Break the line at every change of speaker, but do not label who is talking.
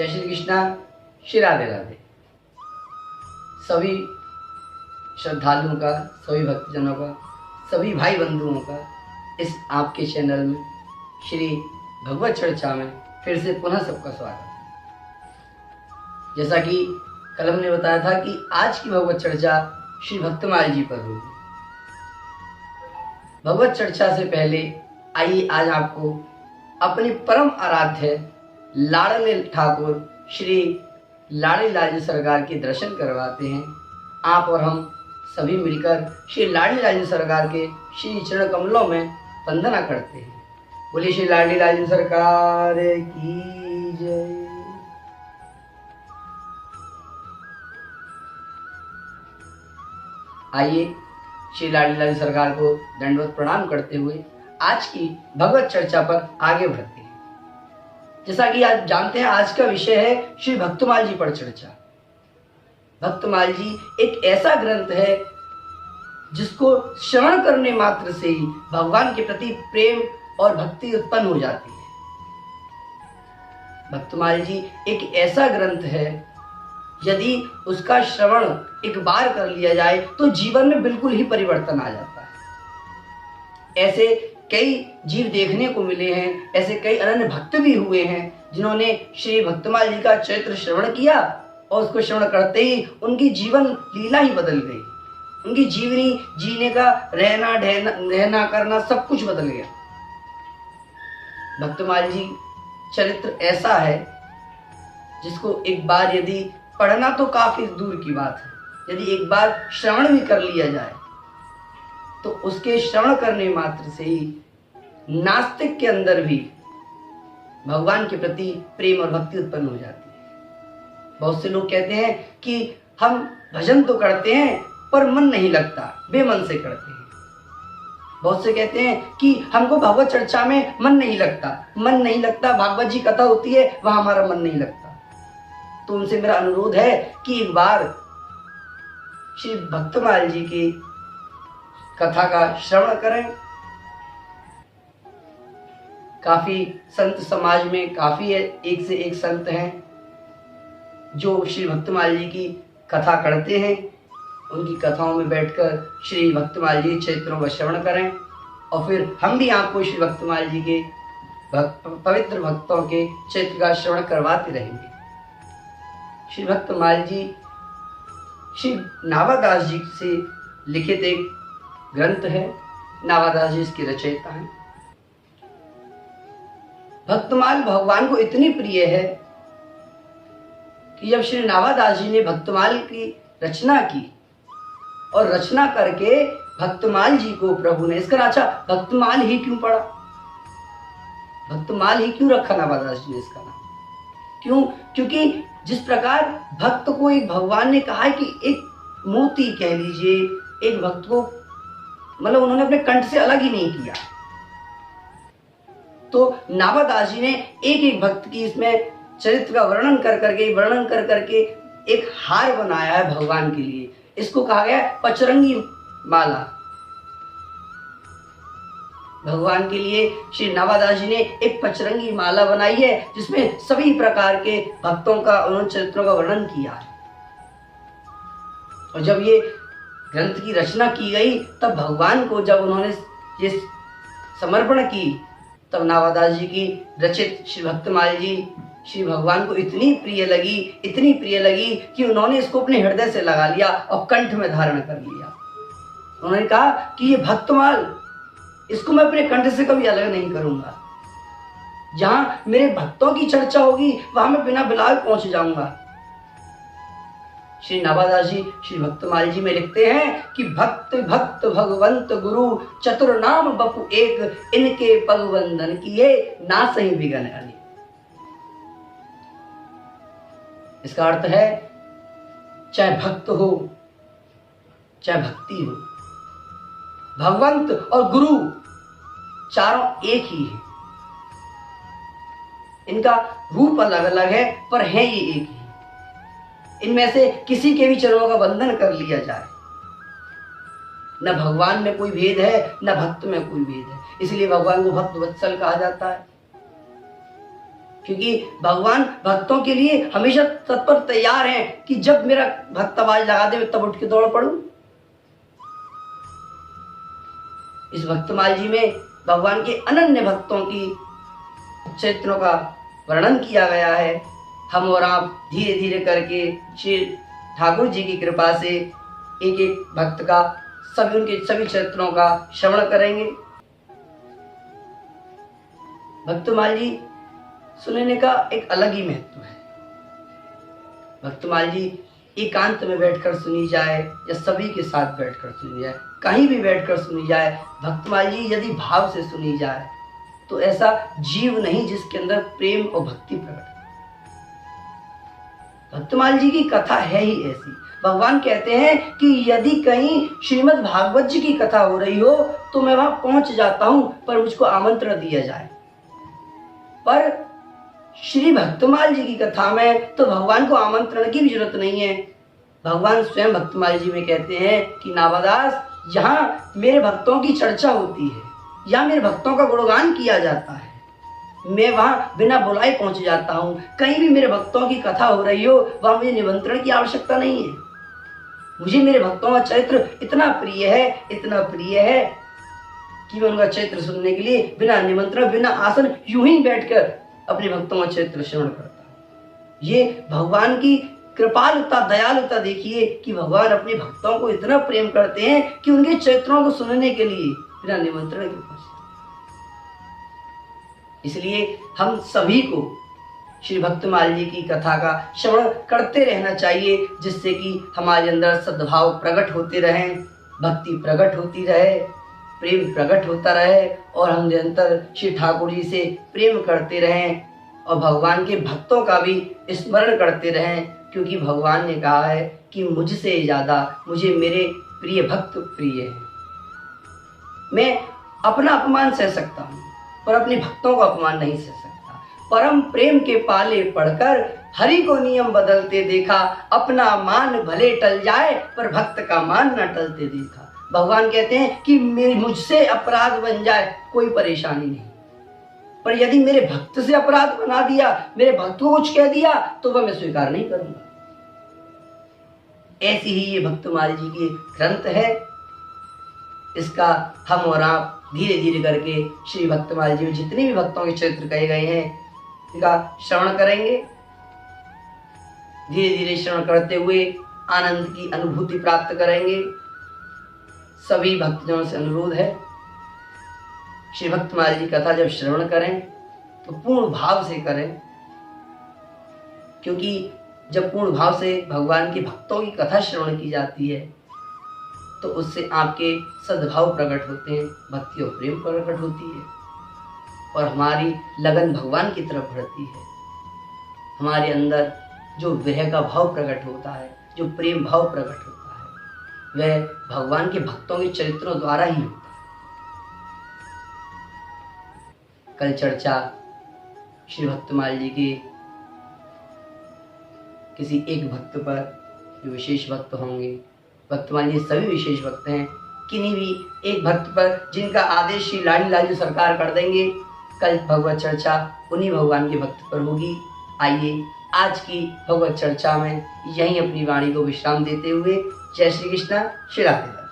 जय श्री कृष्णा, श्री राधे राधे। सभी श्रद्धालुओं का, सभी भक्तजनों का, सभी भाई बंधुओं का इस आपके चैनल में श्री भगवत चर्चा में फिर से पुनः सबका स्वागत है। जैसा कि कल हमने बताया था कि आज की भगवत चर्चा श्री भक्तमाल जी पर होगी। भगवत चर्चा से पहले आइए आज आपको अपने परम आराध्य लाडले ठाकुर श्री लाडली लाल जी सरकार के दर्शन करवाते हैं। आप और हम सभी मिलकर श्री लाडली लाल जी सरकार के श्री चरण कमलों में वंदना करते हैं। बोलिए श्री लाडली लाल जी सरकार की जय। आइए श्री लाडली लाल जी सरकार को दंडवत प्रणाम करते हुए आज की भगवत चर्चा पर आगे बढ़ते हैं। जैसा कि आज जानते हैं, आज का विषय है श्री भक्तमाल जी पर चर्चा। भक्तमाल जी एक ऐसा ग्रंथ है जिसको श्रवण करने मात्र से ही भगवान के प्रति प्रेम और भक्ति उत्पन्न हो जाती है। भक्तमाल जी एक ऐसा ग्रंथ है, यदि उसका श्रवण एक बार कर लिया जाए तो जीवन में बिल्कुल ही परिवर्तन आ जाता है। ऐसे कई जीव देखने को मिले हैं, ऐसे कई अनन्य भक्त भी हुए हैं जिन्होंने श्री भक्तमाल जी का चरित्र श्रवण किया और उसको श्रवण करते ही उनकी जीवन लीला ही बदल गई। उनकी जीवनी जीने का रहना करना सब कुछ बदल गया। भक्तमाल जी चरित्र ऐसा है जिसको एक बार यदि पढ़ना तो काफी दूर की बात है, यदि एक बार श्रवण भी कर लिया जाए तो उसके श्रवण करने मात्र से ही नास्तिक के अंदर भी भगवान के प्रति प्रेम और भक्ति उत्पन्न हो जाती है। बहुत से लोग कहते हैं कि हम भजन तो करते हैं पर मन नहीं लगता, बेमन से करते हैं। बहुत से कहते हैं कि हमको भगवत चर्चा में मन नहीं लगता, भागवत जी कथा होती है वहां हमारा मन नहीं लगता। तो उनसे मेरा अनुरोध है कि एक बार श्री भक्तमाल जी की कथा का श्रवण करें। काफी संत समाज में काफी एक से एक संत हैं जो श्री भक्तमाल जी की कथा करते हैं। उनकी कथाओं में बैठकर श्री भक्तमाल जी चरित्रों का श्रवण करें और फिर हम भी आपको श्री भक्तमाल जी के पवित्र भक्तों के चरित्र का श्रवण करवाते रहेंगे। श्री भक्तमाल जी श्री नावादास जी से लिखित एक ग्रंथ है। नावादास जी इसके रचयिता हैं। भक्तमाल भगवान को इतनी प्रिय है कि जब श्री नावादास जी ने भक्तमाल की रचना की और रचना करके भक्तमाल जी को प्रभु ने इसका अच्छा भक्तमाल ही क्यों पड़ा, भक्तमाल ही क्यों रखा नावादास जी ने इसका नाम? क्यों? क्योंकि जिस प्रकार भक्त को एक भगवान ने कहा है कि एक मोती कह लीजिए, एक भक्त को मतलब उन्होंने अपने कंठ से अलग ही नहीं किया। तो नावादास जी ने एक एक भक्त की इसमें चरित्र का वर्णन कर करके एक हार बनाया है भगवान के लिए। इसको कहा गया है पचरंगी माला। भगवान के लिए श्री नावादास जी ने एक पचरंगी माला बनाई है जिसमें सभी प्रकार के भक्तों का, उन्होंने चरित्रों का वर्णन किया है। और जब ये ग्रंथ की रचना की गई तब भगवान को जब उन्होंने ये समर्पण की तब नावादास जी की रचित श्री भक्तमाल जी श्री भगवान को इतनी प्रिय लगी कि उन्होंने इसको अपने हृदय से लगा लिया और कंठ में धारण कर लिया। उन्होंने कहा कि ये भक्तमाल, इसको मैं अपने कंठ से कभी अलग नहीं करूंगा। जहां मेरे भक्तों की चर्चा होगी वहां मैं बिना बिलाए पहुंच जाऊंगा। श्री नावादास जी श्री भक्तमाल जी में लिखते हैं कि भक्त भक्त भगवंत गुरु चतुर नाम बपु एक, इनके पग वंदन किए ना सही बिगन अनेक। इसका अर्थ है चाहे भक्त हो चाहे भक्ति हो, भगवंत और गुरु चारों एक ही है। इनका रूप अलग अलग है पर है ये एक ही। इनमें से किसी के भी चरणों का वंदन कर लिया जाए, न भगवान में कोई भेद है न भक्त में कोई भेद है। इसलिए भगवान को भक्त वत्सल कहा जाता है। क्योंकि भगवान भक्तों के लिए हमेशा तत्पर तैयार हैं कि जब मेरा भक्त आवाज लगा दे तब उठ के दौड़ पड़ूं। इस भक्तमाल जी में भगवान के अनन्य भक्तों की चरित्रों का वर्णन किया गया है। हम और आप धीरे धीरे करके श्री ठाकुर जी की कृपा से एक एक भक्त का उनके सभी चरित्रों का श्रवण करेंगे। भक्तमाल जी सुनने का एक अलग ही महत्व है। भक्तमाल जी एकांत में बैठकर सुनी जाए या सभी के साथ बैठकर सुनी जाए, कहीं भी बैठकर सुनी जाए, भक्तमाल जी यदि भाव से सुनी जाए तो ऐसा जीव नहीं जिसके अंदर प्रेम और भक्ति प्रकट। भक्तमाल जी की कथा है ही ऐसी। भगवान कहते हैं कि यदि कहीं श्रीमद् भागवत जी की कथा हो रही हो तो मैं वहां पहुंच जाता हूं, पर मुझको आमंत्रण दिया जाए। पर श्री भक्तमाल जी की कथा में तो भगवान को आमंत्रण की भी जरूरत नहीं है। भगवान स्वयं भक्तमाल जी में कहते हैं कि नावादास, यहाँ मेरे भक्तों की चर्चा होती है या मेरे भक्तों का गुणगान किया जाता है, मैं वहां बिना बुलाए पहुंच जाता हूं। कहीं भी मेरे भक्तों की कथा हो रही हो वहां मुझे निमंत्रण की आवश्यकता नहीं है। मुझे मेरे भक्तों का चरित्र इतना प्रिय है कि मैं उनका चरित्र सुनने के लिए बिना निमंत्रण, बिना आसन, यूं ही बैठकर अपने भक्तों का चरित्र श्रवण करता हूं। ये भगवान की कृपालुता, दयालुता देखिए कि भगवान अपने भक्तों को इतना प्रेम करते हैं कि उनके चरित्रों को सुनने के लिए बिना निमंत्रण के पहुंचते। इसलिए हम सभी को श्री भक्तमाल जी की कथा का श्रवण करते रहना चाहिए, जिससे कि हमारे अंदर सद्भाव प्रकट होते रहें, भक्ति प्रकट होती रहे, प्रेम प्रकट होता रहे और हम निरंतर श्री ठाकुर जी से प्रेम करते रहें और भगवान के भक्तों का भी स्मरण करते रहें, क्योंकि भगवान ने कहा है कि मुझसे ज़्यादा मुझे मेरे प्रिय भक्त प्रिय हैं। मैं अपना अपमान सह सकता हूँ पर अपने भक्तों का अपमान नहीं सह सकता। परम प्रेम के पाले पढ़कर हरि को नियम बदलते देखा, अपना मान भले टल जाए पर भक्त का मान न टलते देखा। भगवान कहते हैं कि मुझसे अपराध बन जाए कोई परेशानी नहीं, पर यदि मेरे भक्त से अपराध बना दिया, मेरे भक्त को कुछ कह दिया तो वह मैं स्वीकार नहीं करूंगा। ऐसी ही ये भक्तमाल जी की ग्रंथ है। इसका हम और आप धीरे धीरे करके श्री भक्तमाल जी में जितने भी भक्तों के चरित्र कहे गए हैं इनका श्रवण करेंगे। धीरे धीरे श्रवण करते हुए आनंद की अनुभूति प्राप्त करेंगे। सभी भक्तजनों से अनुरोध है, श्री भक्तमाल जी कथा जब श्रवण करें तो पूर्ण भाव से करें, क्योंकि जब पूर्ण भाव से भगवान के भक्तों की कथा श्रवण की जाती है तो उससे आपके सद्भाव प्रकट होते हैं, भक्ति और प्रेम प्रकट होती है और हमारी लगन भगवान की तरफ बढ़ती है। हमारे अंदर जो विरह का भाव प्रकट होता है, जो प्रेम भाव प्रकट होता है, वह भगवान के भक्तों के चरित्रों द्वारा ही होता है। कल चर्चा श्री भक्तमाल जी के किसी एक भक्त पर, जो विशेष भक्त होंगे। भक्तमाल जी सभी विशेष भक्त हैं, किन्हीं भी एक भक्त पर जिनका आदेश श्री लाडी लाल सरकार कर देंगे। कल भगवत चर्चा उन्हीं भगवान के भक्त पर होगी। आइए आज की भगवत चर्चा में यहीं अपनी वाणी को विश्राम देते हुए जय श्री कृष्ण, श्री राधे।